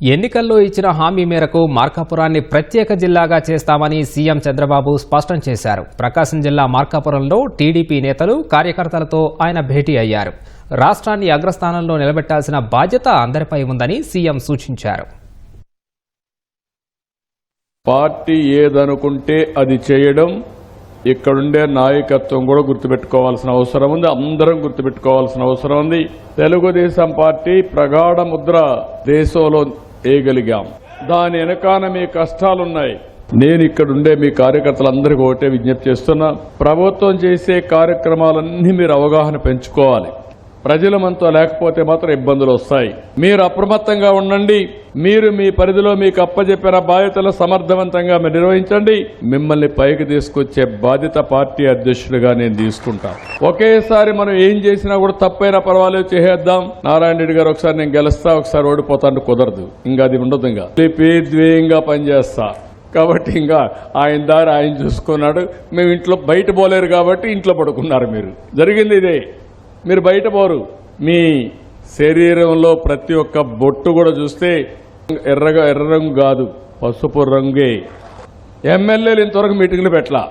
ఎన్నికల్లో ఇచ్చిన హామీ మేరకు మార్కాపురాన్ని ప్రత్యేక జిల్లాగా చేస్తామని సీఎం చంద్రబాబు స్పష్టం చేశారు. ప్రకాశం జిల్లా మార్కాపురంలో టీడీపీ నేతలు, కార్యకర్తలతో ఆయన భేటీ అయ్యారు. రాష్ట్రాన్ని అగ్రస్థానంలో నిలబెట్టాల్సిన బాధ్యత అందరిపై ఉందని సీఎం సూచించారు. పార్టీ ఏదనుకుంటే అది చేయడం, ఇక్కడుండే నాయకత్వం కూడా గుర్తుపెట్టుకోవాల్సిన అవసరం ఉంది. అందరం గుర్తుపెట్టుకోవాల్సిన అవసరం ఉంది. తెలుగుదేశం పార్టీ ప్రగాఢ ముద్ర దేశంలో వేయగలిగాం. దాని వెనకాల మీ కష్టాలున్నాయి. నేను ఇక్కడుండే మీ కార్యకర్తలందరికీ ఒకటే విజ్ఞప్తి చేస్తున్నా, ప్రభుత్వం చేసే కార్యక్రమాలన్నీ మీరు అవగాహన పెంచుకోవాలి. ప్రజల మనతో లేకపోతే మాత్రం ఇబ్బందులు వస్తాయి. మీరు అప్రమత్తంగా ఉండండి. మీరు మీ పరిధిలో మీకు అప్పచెప్పిన బాధ్యతలు సమర్థవంతంగా నిర్వహించండి. మిమ్మల్ని పైకి తీసుకొచ్చే బాధ్యత పార్టీ అధ్యక్షుడిగా నేను తీసుకుంటాను. ఒకేసారి మనం ఏం చేసినా కూడా తప్పైనా పర్వాలేదు చేసేద్దాం, నారాయణ రెడ్డి గారు ఒకసారి నేను గెలుస్తా, ఒకసారి ఓడిపోతాను కుదరదు. ఇంకా అది ఉండదు. ఇంకా ద్వేయంగా పనిచేస్తా. కాబట్టి ఇంకా ఆయన దారి ఆయన చూసుకున్నాడు. మేము ఇంట్లో బయట పోలేరు కాబట్టి ఇంట్లో పడుకున్నారు. మీరు జరిగింది ఇదే. మీరు బయట పోరు. మీ శరీరంలో ప్రతి ఒక్క బొట్టు కూడా చూస్తే ఎర్ర రంగు కాదు, పసుపు రంగే. ఎమ్మెల్యేలు ఇంతవరకు మీటింగ్లు పెట్టలా.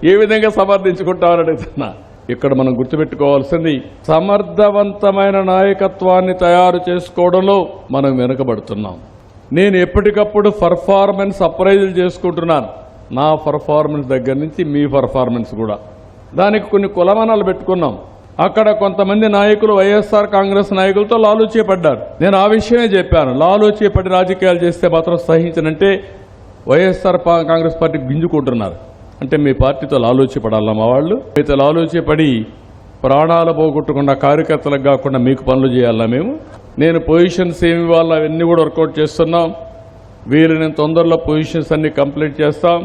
ఏ విధంగా సమర్థించుకుంటామని అడుగుతున్నా. ఇక్కడ మనం గుర్తుపెట్టుకోవాల్సింది, సమర్థవంతమైన నాయకత్వాన్ని తయారు చేసుకోవడంలో మనం వెనుకబడుతున్నాం. నేను ఎప్పటికప్పుడు పర్ఫార్మెన్స్ అప్రైజల్ చేసుకుంటున్నాను. నా పర్ఫార్మెన్స్ దగ్గర నుంచి మీ పర్ఫార్మెన్స్ కూడా. దానికి కొన్ని కొలమానాలు పెట్టుకున్నాం. అక్కడ కొంతమంది నాయకులు వైఎస్ఆర్ కాంగ్రెస్ నాయకులతో లాలూచీపడ్డారు. నేను ఆ విషయమే చెప్పాను. లాలూచీపడి రాజకీయాలు చేస్తే మాత్రం సహించనంటే వైఎస్ఆర్ కాంగ్రెస్ పార్టీ గింజుకుంటున్నారు. అంటే మీ పార్టీతో లాలూచీపడాలా మా వాళ్ళు? అయితే లాలూచీపడి ప్రాణాలు పోగొట్టుకున్న కార్యకర్తలకు కాకుండా మీకు పనులు చేయాలా మేము? నేను పొజిషన్స్ ఏమి ఇవ్వాలా అవన్నీ కూడా వర్కౌట్ చేస్తున్నాం. వీళ్ళని తొందరలో పొజిషన్స్ అన్ని కంప్లీట్ చేస్తాం.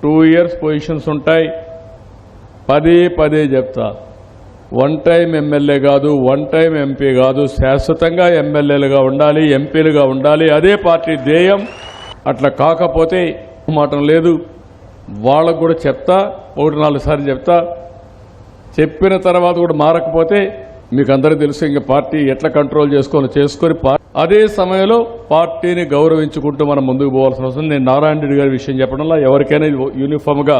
2 years పొజిషన్స్ ఉంటాయి. పదే చెప్తా, 1 time ఎమ్మెల్యే కాదు, 1 time ఎంపీ కాదు, శాశ్వతంగా ఎమ్మెల్యేలుగా ఉండాలి, ఎంపీలుగా ఉండాలి. అదే పార్టీ ధ్యేయం. అట్లా కాకపోతే మాట లేదు. వాళ్ళకు కూడా చెప్తా, 3-4 సార్లు చెప్తా. చెప్పిన తర్వాత కూడా మారకపోతే మీకు అందరికీ తెలుసు ఇంకా పార్టీ ఎట్లా కంట్రోల్ చేసుకొని అదే సమయంలో పార్టీని గౌరవించుకుంటూ మనం ముందుకు పోవాల్సిన అవసరం. నేను నారాయణ రెడ్డి గారి విషయం చెప్పడంలో ఎవరికైనా యూనిఫామ్గా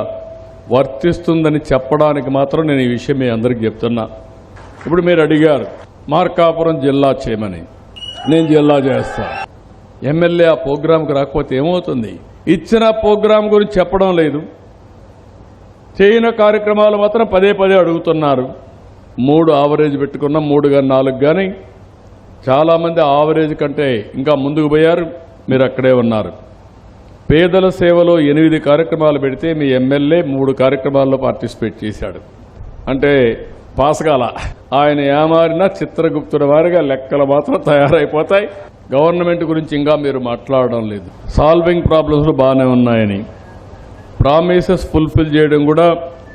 వర్తిస్తుందని చెప్పడానికి మాత్రం నేను ఈ విషయం మీ అందరికీ చెప్తున్నా. ఇప్పుడు మీరు అడిగారు మార్కాపురం జిల్లా చేయమని. నేను జిల్లా చేస్తా. ఎమ్మెల్యే ఆ ప్రోగ్రాంకి రాకపోతే ఏమవుతుంది? ఇచ్చిన ప్రోగ్రాం గురించి చెప్పడం లేదు. చేయని కార్యక్రమాలు మాత్రం పదే అడుగుతున్నారు. 3 ఆవరేజ్ పెట్టుకున్నాం, 3 కానీ 4 కానీ. చాలామంది ఆవరేజ్ కంటే ఇంకా ముందుకు పోయారు. మీరు అక్కడే ఉన్నారు. పేదల సేవలో 8 కార్యక్రమాలు పెడితే మీ ఎమ్మెల్యే 3 కార్యక్రమాల్లో పార్టిసిపేట్ చేశాడు. అంటే పాసగాల. ఆయన ఏమారినా చిత్రగుప్తుడి వారిగా లెక్కలు మాత్రం తయారైపోతాయి. గవర్నమెంట్ గురించి ఇంకా మీరు మాట్లాడడం లేదు. సాల్వింగ్ ప్రాబ్లమ్స్ బాగానే ఉన్నాయని, ప్రామిసెస్ ఫుల్ఫిల్ చేయడం కూడా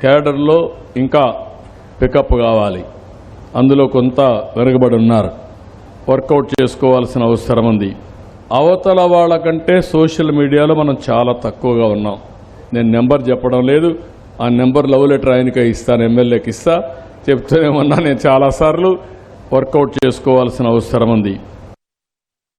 క్యాడర్లో ఇంకా పికప్ కావాలి. అందులో కొంత వెనుకబడి ఉన్నారు. వర్కౌట్ చేసుకోవాల్సిన అవసరం ఉంది. అవతల వాళ్ళకంటే సోషల్ మీడియాలో మనం చాలా తక్కువగా ఉన్నాం. నేను నెంబర్ చెప్పడం లేదు. ఆ నెంబర్ లవ్ లెటర్ ఆయనకే ఇస్తాను, ఎమ్మెల్యేకి ఇస్తా. చెప్తూనే ఉన్నా నేను చాలాసార్లు. వర్కౌట్ చేసుకోవాల్సిన అవసరం ఉంది.